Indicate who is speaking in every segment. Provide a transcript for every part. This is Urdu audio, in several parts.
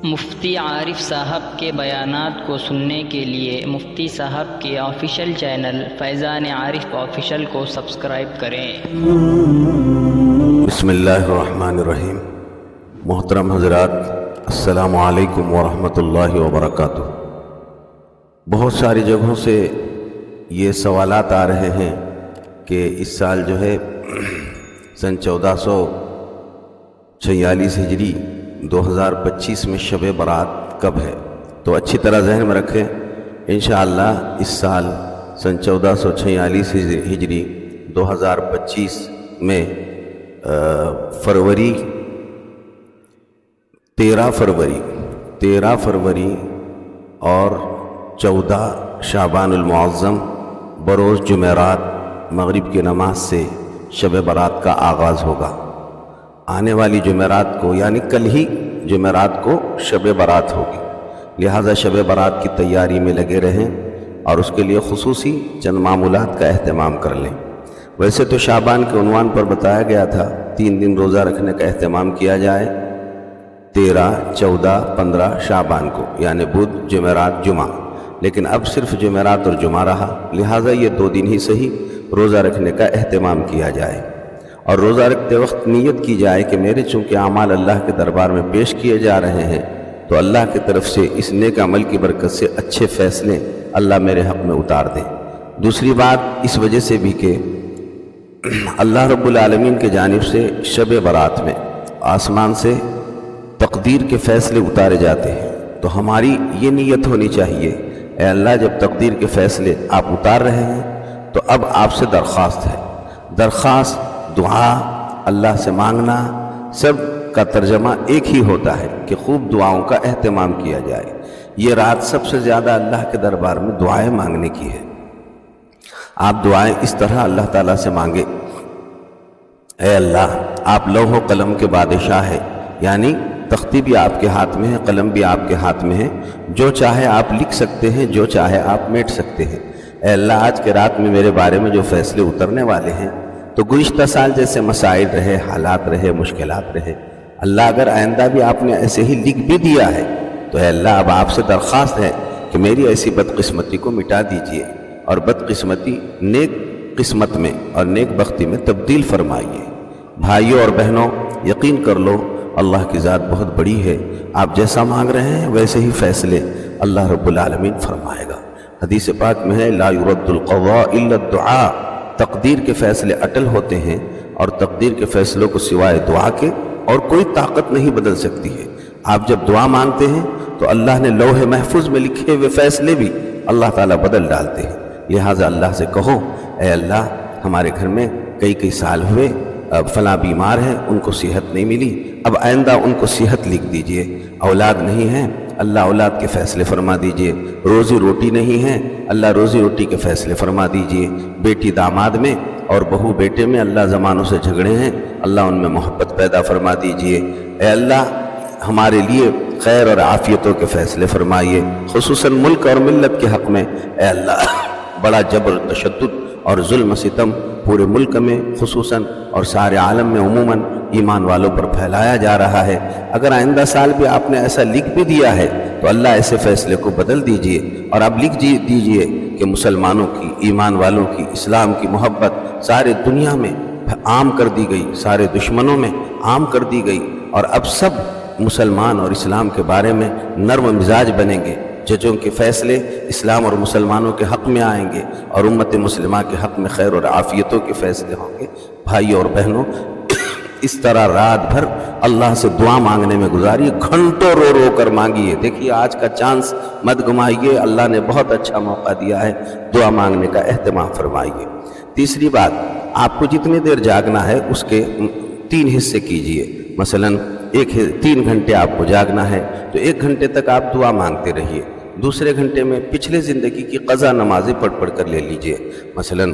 Speaker 1: مفتی عارف صاحب کے بیانات کو سننے کے لیے مفتی صاحب کے آفیشیل چینل فیضان عارف آفیشیل کو سبسکرائب کریں۔
Speaker 2: بسم اللہ الرحمن الرحیم۔ محترم حضرات، السلام علیکم ورحمۃ اللہ وبرکاتہ۔ بہت ساری جگہوں سے یہ سوالات آ رہے ہیں کہ اس سال جو ہے سن 1446 ہجری 2025 میں شب برات کب ہے؟ تو اچھی طرح ذہن میں رکھیں، انشاءاللہ اس سال سن 1446 ہجری 2025 میں فروری 13 فروری اور 14 شعبان المعظم بروز جمعرات مغرب کی نماز سے شب برات کا آغاز ہوگا۔ آنے والی جمعرات کو یعنی کل ہی جمعرات کو شب برات ہوگی، لہٰذا شب برات کی تیاری میں لگے رہیں اور اس کے لیے خصوصی چند معمولات کا اہتمام کر لیں۔ ویسے تو شعبان کے عنوان پر بتایا گیا تھا 3 دن روزہ رکھنے کا اہتمام کیا جائے، 13، 14، 15 شعبان کو، یعنی بدھ، جمعرات، جمعہ، لیکن اب صرف جمعرات اور جمعہ رہا، لہٰذا یہ 2 دن ہی صحیح روزہ رکھنے کا اہتمام کیا جائے، اور روزہ رکھتے وقت نیت کی جائے کہ میرے چونکہ اعمال اللہ کے دربار میں پیش کیے جا رہے ہیں تو اللہ کی طرف سے اس نیک عمل کی برکت سے اچھے فیصلے اللہ میرے حق میں اتار دیں۔ دوسری بات اس وجہ سے بھی کہ اللہ رب العالمین کے جانب سے شب برات میں آسمان سے تقدیر کے فیصلے اتارے جاتے ہیں، تو ہماری یہ نیت ہونی چاہیے، اے اللہ جب تقدیر کے فیصلے آپ اتار رہے ہیں تو اب آپ سے درخواست ہے۔ درخواست، دعا، اللہ سے مانگنا، سب کا ترجمہ ایک ہی ہوتا ہے کہ خوب دعاؤں کا اہتمام کیا جائے۔ یہ رات سب سے زیادہ اللہ کے دربار میں دعائیں مانگنے کی ہے۔ آپ دعائیں اس طرح اللہ تعالیٰ سے مانگے، اے اللہ آپ لوح و قلم کے بادشاہ ہیں، یعنی تختی بھی آپ کے ہاتھ میں ہے، قلم بھی آپ کے ہاتھ میں ہے، جو چاہے آپ لکھ سکتے ہیں، جو چاہے آپ میٹ سکتے ہیں۔ اے اللہ آج کے رات میں میرے بارے میں جو فیصلے اترنے والے ہیں تو گزشتہ سال جیسے مسائل رہے، حالات رہے، مشکلات رہے، اللہ اگر آئندہ بھی آپ نے ایسے ہی لکھ بھی دیا ہے تو اے اللہ اب آپ سے درخواست ہے کہ میری ایسی بدقسمتی کو مٹا دیجئے اور بدقسمتی نیک قسمت میں اور نیک بختی میں تبدیل فرمائیے۔ بھائیوں اور بہنوں، یقین کر لو اللہ کی ذات بہت بڑی ہے، آپ جیسا مانگ رہے ہیں ویسے ہی فیصلے اللہ رب العالمین فرمائے گا۔ حدیث پاک میں ہے لا يرد القضاء الا الدعاء، تقدیر کے فیصلے اٹل ہوتے ہیں اور تقدیر کے فیصلوں کو سوائے دعا کے اور کوئی طاقت نہیں بدل سکتی ہے۔ آپ جب دعا مانگتے ہیں تو اللہ نے لوح محفوظ میں لکھے ہوئے فیصلے بھی اللہ تعالیٰ بدل ڈالتے ہیں، لہٰذا اللہ سے کہو اے اللہ ہمارے گھر میں کئی سال ہوئے، اب فلاں بیمار ہیں، ان کو صحت نہیں ملی، اب آئندہ ان کو صحت لکھ دیجئے، اولاد نہیں ہیں، اللہ اولاد کے فیصلے فرما دیجئے، روزی روٹی نہیں ہے، اللہ روزی روٹی کے فیصلے فرما دیجئے، بیٹی داماد میں اور بہو بیٹے میں اللہ زمانوں سے جھگڑے ہیں، اللہ ان میں محبت پیدا فرما دیجئے، اے اللہ ہمارے لیے خیر اور عافیتوں کے فیصلے فرمائیے، خصوصاً ملک اور ملت کے حق میں اے اللہ بڑا جبر، تشدد اور ظلم ستم پورے ملک میں خصوصاً اور سارے عالم میں عموماً ایمان والوں پر پھیلایا جا رہا ہے۔ اگر آئندہ سال بھی آپ نے ایسا لکھ بھی دیا ہے تو اللہ ایسے فیصلے کو بدل دیجئے اور آپ لکھ دیجئے کہ مسلمانوں کی، ایمان والوں کی، اسلام کی محبت سارے دنیا میں عام کر دی گئی، سارے دشمنوں میں عام کر دی گئی، اور اب سب مسلمان اور اسلام کے بارے میں نرم مزاج بنیں گے، ججوں کے فیصلے اسلام اور مسلمانوں کے حق میں آئیں گے اور امت مسلمہ کے حق میں خیر اور عافیتوں کے فیصلے ہوں گے۔ بھائیوں اور بہنوں، اس طرح رات بھر اللہ سے دعا مانگنے میں گزاریے، گھنٹوں رو رو کر مانگیے۔ دیکھیے آج کا چانس مت گمائیے، اللہ نے بہت اچھا موقع دیا ہے، دعا مانگنے کا اہتمام فرمائیے۔ تیسری بات، آپ کو جتنی دیر جاگنا ہے اس کے 3 حصے کیجئے، مثلاً 3 گھنٹے آپ کو جاگنا ہے تو 1 گھنٹے تک آپ دعا مانگتے رہیے، دوسرے گھنٹے میں پچھلے زندگی کی قضا نمازیں پڑھ کر لے لیجئے، مثلاً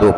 Speaker 2: 2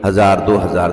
Speaker 2: 1000, 2000,